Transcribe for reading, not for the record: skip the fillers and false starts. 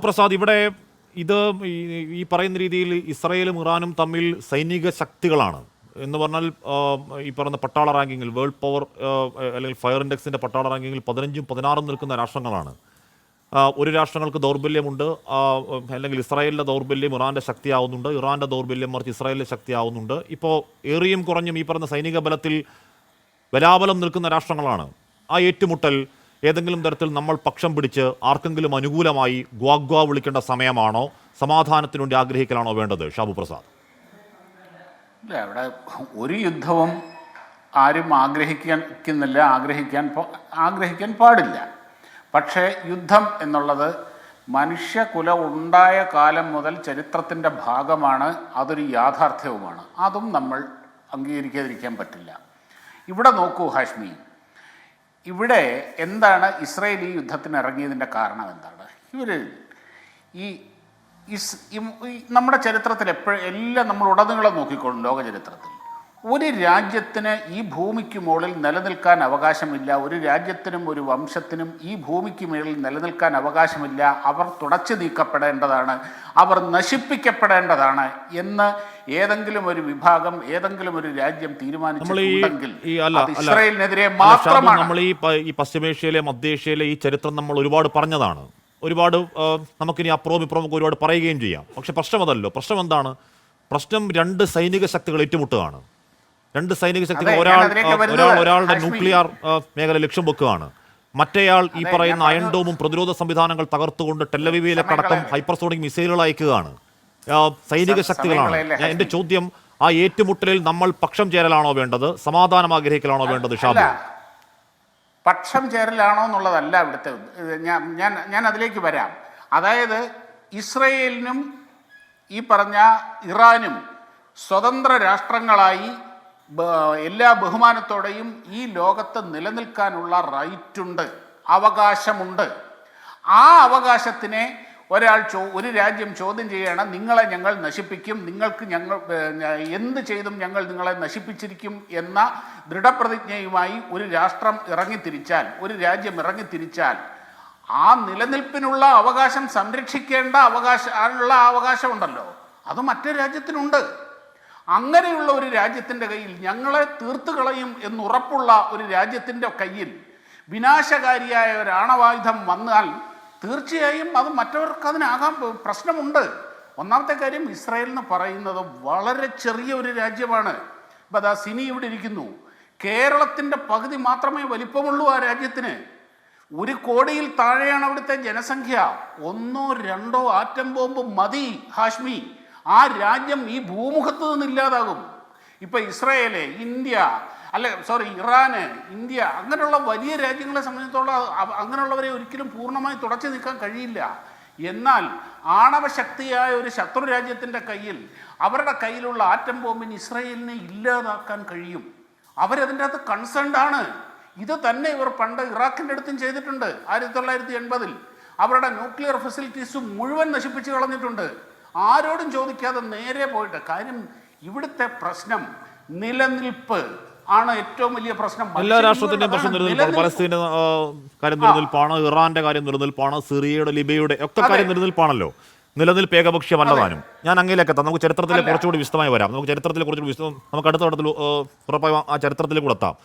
പ്രസാദ്, ഇവിടെ ഇത് ഈ പറയുന്ന രീതിയിൽ ഇസ്രായേലും ഇറാനും തമ്മിൽ സൈനിക ശക്തികളാണ് എന്ന് പറഞ്ഞാൽ ഈ പറയുന്ന പട്ടാള റാങ്കിങ്ങിൽ വേൾഡ് പവർ അല്ലെങ്കിൽ ഫയർ ഇൻഡെക്സിൻ്റെ പട്ടാള റാങ്കിങ്ങിൽ 15ഉം 16ഉം നിൽക്കുന്ന രാഷ്ട്രങ്ങളാണ്. ഒരു രാഷ്ട്രങ്ങൾക്ക് ദൗർബല്യമുണ്ട്, അല്ലെങ്കിൽ ഇസ്രായേലിൻ്റെ ദൗർബല്യം ഇറാൻ്റെ ശക്തിയാവുന്നുണ്ട്, ഇറാൻ്റെ ദൗർബല്യം മറിച്ച് ഇസ്രായേലിൻ്റെ ശക്തിയാവുന്നുണ്ട്. ഇപ്പോൾ ഏറിയും കുറഞ്ഞും ഈ പറഞ്ഞ സൈനിക ബലത്തിൽ ബലാബലം നിൽക്കുന്ന രാഷ്ട്രങ്ങളാണ്. ആ ഏറ്റുമുട്ടൽ ഏതെങ്കിലും തരത്തിൽ നമ്മൾ പക്ഷം പിടിച്ച് ആർക്കെങ്കിലും അനുകൂലമായി ഗ്വാഗ്വാ വിളിക്കേണ്ട സമയമാണോ, സമാധാനത്തിനു വേണ്ടി ആഗ്രഹിക്കലാണോ വേണ്ടത്? ഷാബു പ്രസാദ്. ഇല്ല, അവിടെ ഒരു യുദ്ധവും ആരും ആഗ്രഹിക്കുന്നില്ല, ആഗ്രഹിക്കാൻ പാടില്ല. പക്ഷേ യുദ്ധം എന്നുള്ളത് മനുഷ്യകുല ഉണ്ടായ കാലം മുതൽ ചരിത്രത്തിൻ്റെ ഭാഗമാണ്, അതൊരു യാഥാർത്ഥ്യവുമാണ്. അതും നമ്മൾ അംഗീകരിക്കാതിരിക്കാൻ പറ്റില്ല. ഇവിടെ നോക്കൂ ഹാഷ്മി, ഇവിടെ എന്താണ് ഇസ്രായേൽ ഈ യുദ്ധത്തിന് ഇറങ്ങിയതിൻ്റെ കാരണം എന്താണ്? ഇവർ നമ്മുടെ ചരിത്രത്തിൽ എല്ലാം നമ്മൾ ഉടനീളം നോക്കിക്കോളും. ലോക ചരിത്രത്തിൽ ഒരു രാജ്യത്തിന് ഈ ഭൂമിക്ക് മുകളിൽ നിലനിൽക്കാൻ അവകാശമില്ല, ഒരു രാജ്യത്തിനും ഒരു വംശത്തിനും ഈ ഭൂമിക്ക് മുകളിൽ നിലനിൽക്കാൻ അവകാശമില്ല, അവർ തുടച്ചു നീക്കപ്പെടേണ്ടതാണ്, അവർ നശിപ്പിക്കപ്പെടേണ്ടതാണ് എന്ന് ഏതെങ്കിലും ഒരു വിഭാഗം, ഏതെങ്കിലും ഒരു രാജ്യം തീരുമാനിച്ചിട്ടുണ്ടെങ്കിൽ ഇസ്രായേലിനെതിരെ മാത്രമാണ്. നമ്മൾ ഈ പശ്ചിമേഷ്യയിലെ മധ്യേഷ്യയിലെ ഈ ചരിത്രം നമ്മൾ ഒരുപാട് പറഞ്ഞതാണ്, ഒരുപാട് നമുക്കിനി അപ്പുറവും ഇപ്പുറവും ഒരുപാട് പറയുകയും ചെയ്യാം. പക്ഷെ പ്രശ്നം അതല്ലോ. പ്രശ്നം എന്താണ്? പ്രശ്നം രണ്ട് സൈനിക ശക്തികൾ ഏറ്റുമുട്ടുകയാണ്. രണ്ട് സൈനിക ശക്തികൾ ഒരാളുടെ ന്യൂക്ലിയർ മേഖല ലക്ഷ്യം വെക്കുകയാണ്, മറ്റേയാൾ ഈ പറയുന്ന അയൺ ഡോമും പ്രതിരോധ സംവിധാനങ്ങൾ തകർത്തുകൊണ്ട് ടെല്ലവീവിലേക്കടക്കം ഹൈപ്പർസോണിക് മിസൈലുകൾ അയക്കുകയാണ്. സൈനിക ശക്തികളാണ്. എന്റെ ചോദ്യം, ആ ഏറ്റുമുട്ടലിൽ നമ്മൾ പക്ഷം ചേരലാണോ വേണ്ടത്, സമാധാനം ആഗ്രഹിക്കലാണോ വേണ്ടത്? ഷാബു, പക്ഷം ചേരലാണോ എന്നുള്ളതല്ല ഇവിടുത്തെ. ഞാൻ അതിലേക്ക് വരാം. അതായത് ഇസ്രയേലിനും ഈ പറഞ്ഞ ഇറാനും സ്വതന്ത്ര രാഷ്ട്രങ്ങളായി എല്ലാ ബഹുമാനത്തോടെയും ഈ ലോകത്ത് നിലനിൽക്കാനുള്ള റൈറ്റുണ്ട്, അവകാശമുണ്ട്. ആ അവകാശത്തിനെ ഒരു രാജ്യം ചോദ്യം ചെയ്യുകയാണ്. നിങ്ങളെ ഞങ്ങൾ നശിപ്പിക്കും, ഞങ്ങൾ എന്ത് ചെയ്തും ഞങ്ങൾ നിങ്ങളെ നശിപ്പിച്ചിരിക്കും എന്ന ദൃഢപ്രതിജ്ഞയുമായി ഒരു രാഷ്ട്രം ഇറങ്ങിത്തിരിച്ചാൽ, ഒരു രാജ്യം ഇറങ്ങിത്തിരിച്ചാൽ, ആ നിലനിൽപ്പിനുള്ള അവകാശം സംരക്ഷിക്കേണ്ട അവകാശമുണ്ടല്ലോ, അത് മറ്റൊരു രാജ്യത്തിനുണ്ട്. അങ്ങനെയുള്ള ഒരു രാജ്യത്തിൻ്റെ കയ്യിൽ, ഞങ്ങളെ തീർത്തു കളയും എന്നുറപ്പുള്ള ഒരു രാജ്യത്തിൻ്റെ കയ്യിൽ വിനാശകാരിയായ ഒരു ആണവായുധം വന്നാൽ തീർച്ചയായും അത് മറ്റവർക്ക് അതിനാകാൻ പ്രശ്നമുണ്ട്. ഒന്നാമത്തെ കാര്യം, ഇസ്രായേൽ എന്ന് പറയുന്നത് വളരെ ചെറിയ ഒരു രാജ്യമാണ്. ഇപ്പം അതാ സിനി ഇവിടെ ഇരിക്കുന്നു. കേരളത്തിൻ്റെ പകുതി മാത്രമേ വലിപ്പമുള്ളൂ ആ രാജ്യത്തിന്. 1 കോടിയിൽ താഴെയാണ് അവിടുത്തെ ജനസംഖ്യ. 1ഓ 2ഓ ആറ്റം ബോംബ് മതി ഹാഷ്മി, ആ രാജ്യം ഈ ഭൂമുഖത്ത് നിന്ന് ഇല്ലാതാകും. ഇപ്പം ഇസ്രായേല്, ഇറാന്, ഇന്ത്യ, അങ്ങനെയുള്ള വലിയ രാജ്യങ്ങളെ സംബന്ധിച്ചിടത്തോളം അങ്ങനെയുള്ളവരെ ഒരിക്കലും പൂർണ്ണമായി തുടച്ചു നീക്കാൻ കഴിയില്ല. എന്നാൽ ആണവശക്തിയായ ഒരു ശത്രു രാജ്യത്തിൻ്റെ കയ്യിൽ, അവരുടെ കയ്യിലുള്ള ആറ്റം ബോംബിന് ഇസ്രായേലിനെ ഇല്ലാതാക്കാൻ കഴിയും. അവരതിൻ്റെ അകത്ത് കൺസേൺഡ് ആണ്. ഇത് തന്നെ ഇവർ പണ്ട് ഇറാഖിൻ്റെ അടുത്തും ചെയ്തിട്ടുണ്ട്. 1980-ൽ അവരുടെ ന്യൂക്ലിയർ ഫെസിലിറ്റീസ് മുഴുവൻ നശിപ്പിച്ച് കളഞ്ഞിട്ടുണ്ട്. ആരോടും ചോദിക്കാതെ നേരെ പോയിട്ട്. കാര്യം ഇവിടുത്തെ പ്രശ്നം നിലനിൽപ്പ് ആണ് ഏറ്റവും വലിയ പ്രശ്നം. എല്ലാ രാഷ്ട്രത്തിന്റെയും പ്രശ്നം നിലനിൽപ്പാണ്. പലസ്തീന്റെ കാര്യം നിലനിൽപ്പാണ്, ഇറാന്റെ കാര്യം നിലനിൽപ്പാണ്, സിറിയയുടെ ലിബിയയുടെ ഒക്കെ കാര്യം നിലനിൽപ്പാണല്ലോ. നിലനിൽപ്പ് ഏകപക്ഷീയമല്ലതാനും. ഞാൻ അങ്ങയിലേക്ക് എത്താം. നമുക്ക് ചരിത്രത്തിലെ കുറച്ചുകൂടി വിശദമായി വരാം. നമുക്ക് ചരിത്രത്തിൽ കുറച്ചുകൂടി നമുക്ക് അടുത്ത ഘട്ടത്തിൽ ഉറപ്പായും ആ ചരിത്രത്തിലേക്ക് എത്താം.